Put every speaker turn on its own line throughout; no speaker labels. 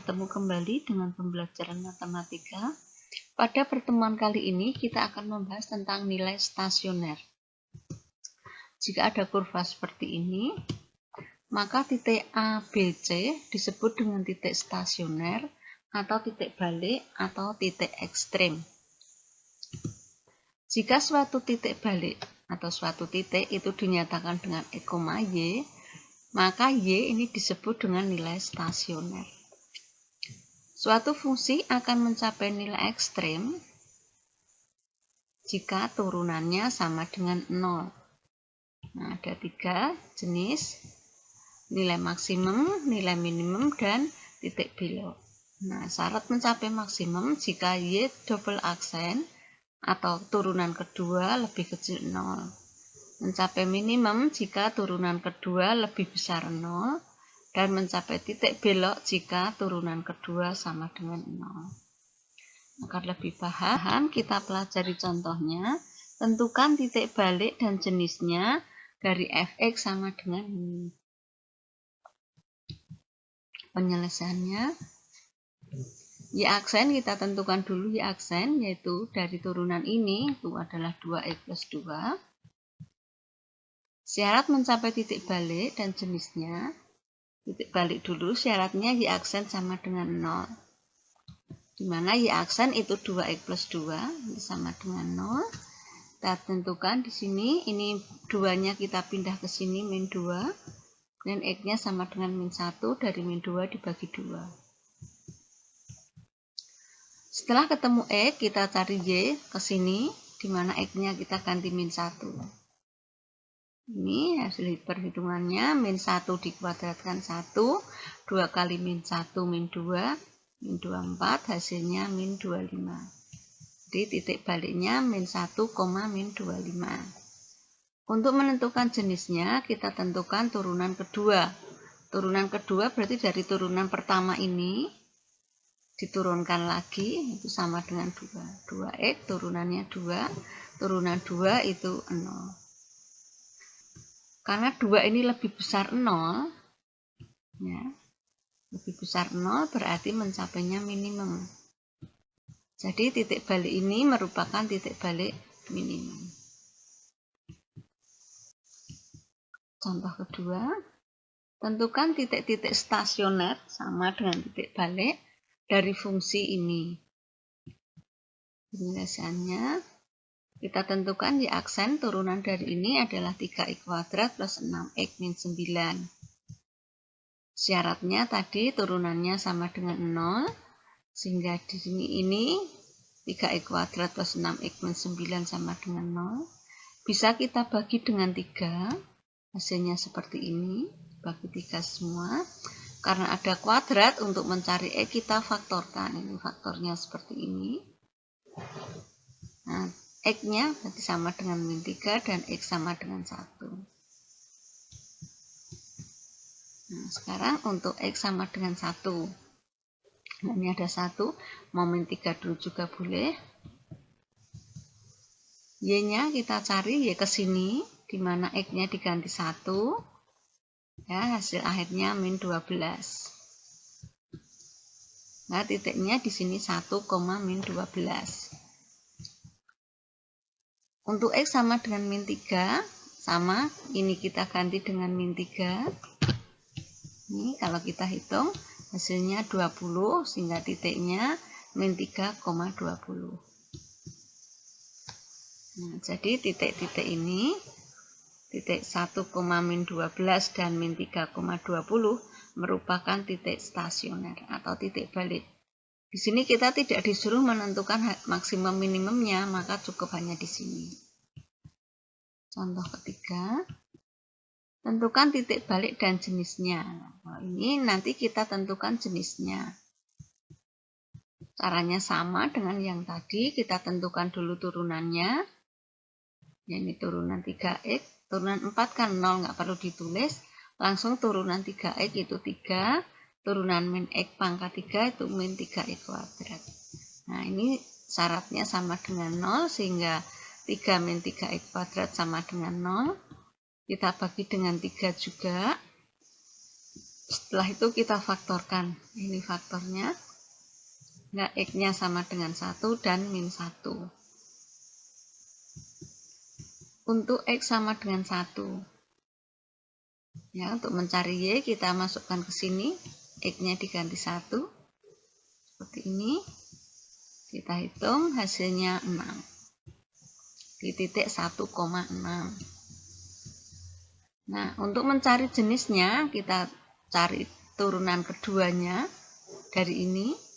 bertemu kembali dengan pembelajaran matematika. Pada pertemuan kali ini kita akan membahas tentang nilai stasioner. Jika ada kurva seperti ini, maka titik A, B, C disebut dengan titik stasioner atau titik balik atau titik ekstrem. Jika suatu titik balik atau suatu titik itu dinyatakan dengan X, Y, maka Y ini disebut dengan nilai stasioner. Suatu fungsi akan mencapai nilai ekstrem jika turunannya sama dengan 0. Nah, ada 3 jenis, nilai maksimum, nilai minimum, dan titik belok. Nah, syarat mencapai maksimum jika Y double aksen atau turunan kedua lebih kecil 0. Mencapai minimum jika turunan kedua lebih besar 0. Dan mencapai titik belok jika turunan kedua sama dengan 0. Agar lebih paham, kita pelajari contohnya. Tentukan titik balik dan jenisnya dari fx sama dengan ini. Penyelesaiannya, Y aksen kita tentukan dulu Y aksen, yaitu dari turunan ini itu adalah 2x plus 2. Syarat mencapai titik balik dan jenisnya, titik balik dulu syaratnya Y aksen sama dengan 0. Dimana Y aksen itu 2x plus 2 sama dengan 0. Kita tentukan di sini, ini 2-nya kita pindah ke sini min 2. Dan X-nya sama dengan min 1, dari min 2 dibagi 2. Setelah ketemu X, kita cari Y ke sini, dimana X-nya kita ganti min 1. Ini hasil perhitungannya, min 1 dikuadratkan 1, 2 kali min 1 min 2, min 24, hasilnya min 25. Jadi titik baliknya min 1, min 25. Untuk menentukan jenisnya, kita tentukan turunan kedua. Turunan kedua berarti dari turunan pertama ini, diturunkan lagi, itu sama dengan 2. 2x, turunannya 2, turunan 2 itu 0. Karena 2 ini lebih besar 0, ya, lebih besar 0 berarti mencapainya minimum. Jadi titik balik ini merupakan titik balik minimum. Contoh kedua, tentukan titik-titik stasioner sama dengan titik balik dari fungsi ini. Penyelesaiannya, kita tentukan Y aksen turunan dari ini adalah 3x kuadrat plus 6x min 9. Syaratnya tadi turunannya sama dengan 0, sehingga di sini ini 3x kuadrat plus 6x min 9 sama dengan 0. Bisa kita bagi dengan 3, hasilnya seperti ini, bagi 3 semua. Karena ada kuadrat, untuk mencari X kita faktorkan, ini faktornya seperti ini. Nah, X-nya berarti sama dengan min 3 dan X sama dengan 1. Nah, sekarang untuk X sama dengan 1. Nah, ini ada 1, mau min 3 dulu juga boleh. Y-nya kita cari, Y ke sini, di mana X-nya diganti 1. Ya, hasil akhirnya min 12. Nah, titiknya di sini 1, min 12. Untuk X sama dengan min 3, sama, ini kita ganti dengan min 3. Ini kalau kita hitung, hasilnya 20, sehingga titiknya min 3,20. Nah, jadi titik-titik ini, titik 1, min 12 dan min 3,20 merupakan titik stasioner atau titik balik. Di sini kita tidak disuruh menentukan maksimum minimumnya, maka cukup hanya di sini. Contoh ketiga, tentukan titik balik dan jenisnya. Nah, ini nanti kita tentukan jenisnya. Caranya sama dengan yang tadi, kita tentukan dulu turunannya. Ini turunan 3x, turunan 4 kan 0, nggak perlu ditulis. Langsung turunan 3x itu 3. Turunan min x pangkat 3 itu min 3x kuadrat. Nah, ini syaratnya sama dengan 0, sehingga 3 min 3x kuadrat sama dengan 0. Kita bagi dengan 3 juga. Setelah itu kita faktorkan. Ini faktornya. Nah, X-nya sama dengan 1 dan min 1. Untuk X sama dengan 1. Ya, untuk mencari Y kita masukkan ke sini. X-nya diganti 1. Seperti ini. Kita hitung hasilnya 6. Di titik 1,6. Nah, untuk mencari jenisnya kita cari turunan keduanya dari ini.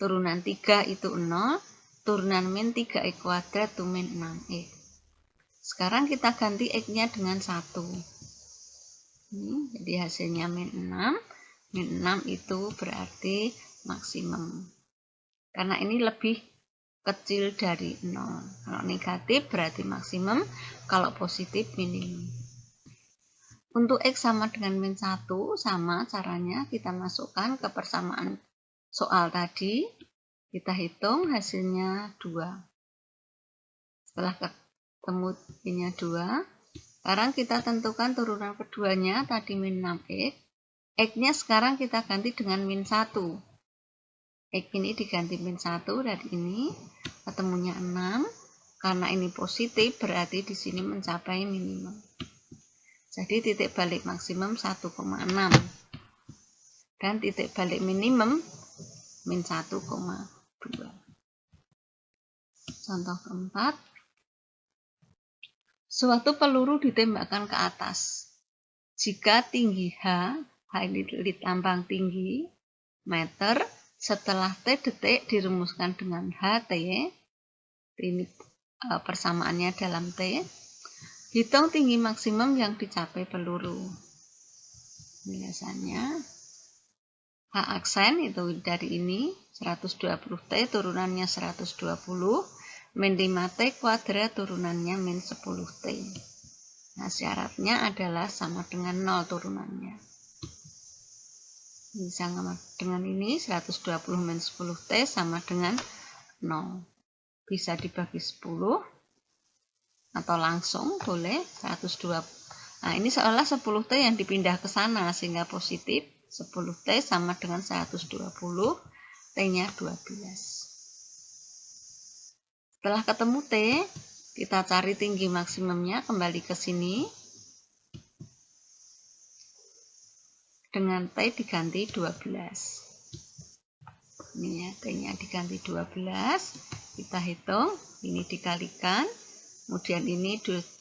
Turunan 3 itu 0, turunan min 3x kuadrat itu min 6x. Sekarang kita ganti x-nya dengan 1. Ini, jadi hasilnya min 6. Min 6 itu berarti maksimum. Karena ini lebih kecil dari 0. Kalau negatif berarti maksimum, kalau positif minimum. Untuk x sama dengan min 1, sama caranya kita masukkan ke persamaan soal tadi, kita hitung hasilnya 2. Setelah ketemu ininya 2, sekarang kita tentukan turunan keduanya, tadi min 6x. X-nya sekarang kita ganti dengan min 1. X ini diganti min 1 dari ini, ketemunya 6. Karena ini positif, berarti di sini mencapai minimum. Jadi titik balik maksimum 1,6. Dan titik balik minimum min 1,2. Contoh keempat. Suatu peluru ditembakkan ke atas. Jika tinggi H ini lambang tinggi, meter, setelah T detik dirumuskan dengan HT, ini persamaannya dalam T, hitung tinggi maksimum yang dicapai peluru. Biasanya H aksen itu dari ini 120T turunannya 120, min 5T kuadrat turunannya min 10T. Nah, syaratnya adalah sama dengan 0 turunannya. Ini sama dengan ini 120 min 10T sama dengan 0. Bisa dibagi 10 atau langsung boleh 120. Nah, ini seolah 10T yang dipindah ke sana sehingga positif. 10T sama dengan 120, T-nya 12. Setelah ketemu T, kita cari tinggi maksimumnya, kembali ke sini. Dengan T diganti 12. Ini ya, T-nya diganti 12. Kita hitung, ini dikalikan. Kemudian ini 12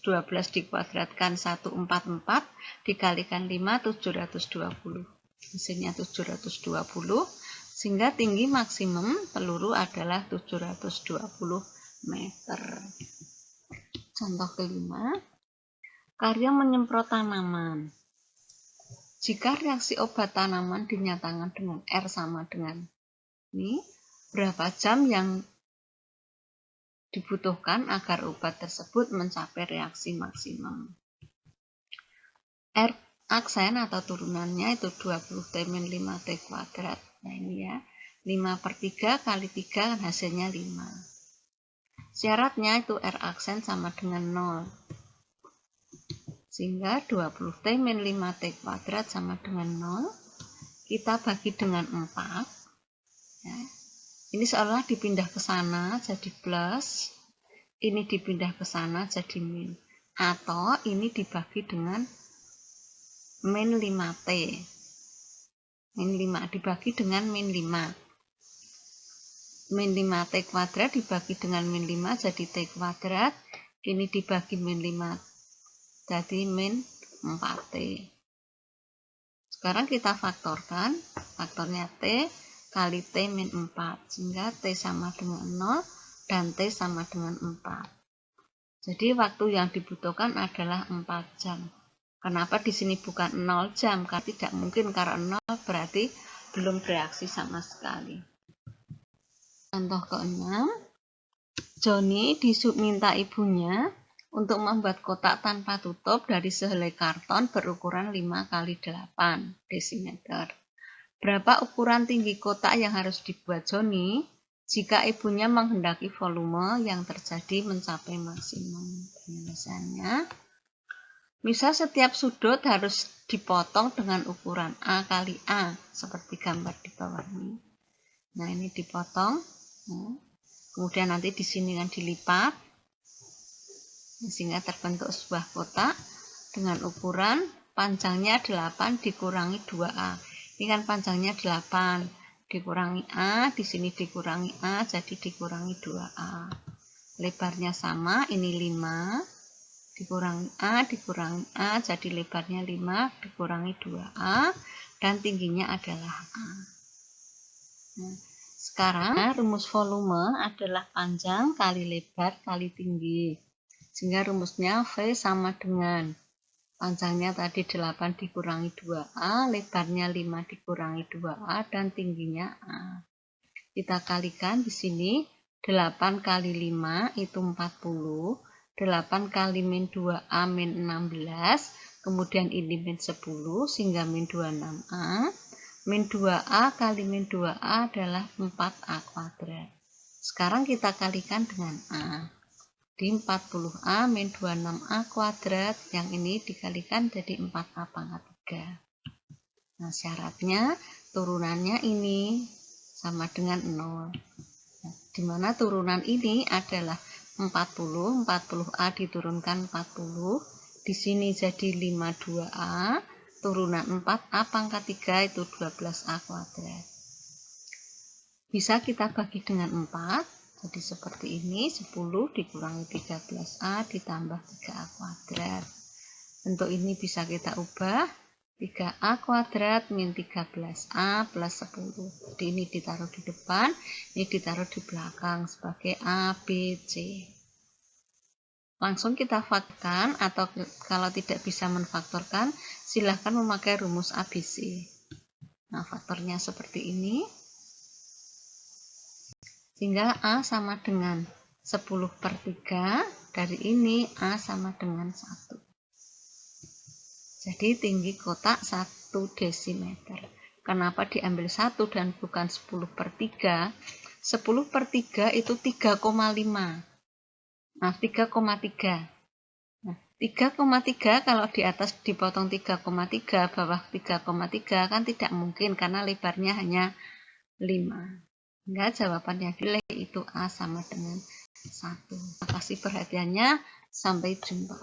dikuadratkan 144, dikalikan 5, 720. Hasilnya 720, sehingga tinggi maksimum peluru adalah 720 meter. Contoh kelima, karya menyemprot tanaman. Jika reaksi obat tanaman dinyatakan dengan R sama dengan ini, berapa jam yang dibutuhkan agar obat tersebut mencapai reaksi maksimum? R aksen atau turunannya itu 20T min 5T kuadrat. Nah ini ya, 5/3 kali 3 kan hasilnya 5. Syaratnya itu R aksen sama dengan 0. Sehingga 20T min 5T kuadrat sama dengan 0. Kita bagi dengan 4. Ya. Ini seolah dipindah ke sana jadi plus. Ini dipindah ke sana jadi min. Atau ini dibagi dengan min 5T. Min 5 dibagi dengan min 5. Min 5T kuadrat dibagi dengan min 5 jadi T kuadrat. Ini dibagi min 5 jadi min 4T. Sekarang kita faktorkan. Faktornya T kali T min 4. Sehingga T sama dengan 0 dan T sama dengan 4. Jadi waktu yang dibutuhkan adalah 4 jam. Kenapa di sini bukan 0 jam? Karena tidak mungkin, karena 0 berarti belum bereaksi sama sekali. Contoh ke-6, Joni minta ibunya untuk membuat kotak tanpa tutup dari sehelai karton berukuran 5x8 desimeter. Berapa ukuran tinggi kotak yang harus dibuat Joni jika ibunya menghendaki volume yang terjadi mencapai maksimum? Penyelesaiannya, Misal setiap sudut harus dipotong dengan ukuran A kali A, seperti gambar di bawah ini. Nah, ini dipotong. Nah, kemudian nanti di sini kan dilipat, sehingga terbentuk sebuah kotak dengan ukuran panjangnya 8 dikurangi 2A. Ini kan panjangnya 8 dikurangi A, di sini dikurangi A, jadi dikurangi 2A. Lebarnya sama, ini 5. Dikurangi A, jadi lebarnya 5 dikurangi 2A, dan tingginya adalah A. Nah, sekarang rumus volume adalah panjang kali lebar kali tinggi. Sehingga rumusnya V sama dengan panjangnya tadi 8 dikurangi 2A, lebarnya 5 dikurangi 2A, dan tingginya A. Kita kalikan di sini, 8 kali 5 itu 40. 8 kali min 2A min 16, kemudian ini min 10, sehingga min 26A. Min 2A kali min 2A adalah 4A kuadrat. Sekarang kita kalikan dengan A. Di 40A min 26A kuadrat, yang ini dikalikan jadi 4A pangkat 3. Nah, syaratnya turunannya ini sama dengan 0. Nah, di mana turunan ini adalah 40A diturunkan 40, di sini jadi 52A, turunan 4A pangkat 3 itu 12A kuadrat. Bisa kita bagi dengan 4, jadi seperti ini, 10 dikurangi 13A ditambah 3A kuadrat. Bentuk ini bisa kita ubah, 3A kuadrat min 13A plus 10. Jadi ini ditaruh di depan, ini ditaruh di belakang sebagai A, B, C. Langsung kita faktorkan, atau kalau tidak bisa menfaktorkan, silahkan memakai rumus ABC. Nah, faktornya seperti ini. Sehingga A sama dengan 10/3, dari ini A sama dengan 1. Jadi tinggi kotak 1 desimeter. Kenapa diambil 1 dan bukan 10/3? 10/3 itu 3,5. Nah, 3,3. Nah, 3,3 kalau di atas dipotong 3,3, bawah 3,3 kan tidak mungkin karena lebarnya hanya 5. Enggak, jawabannya pilih itu A sama dengan 1. Terima kasih perhatiannya. Sampai jumpa.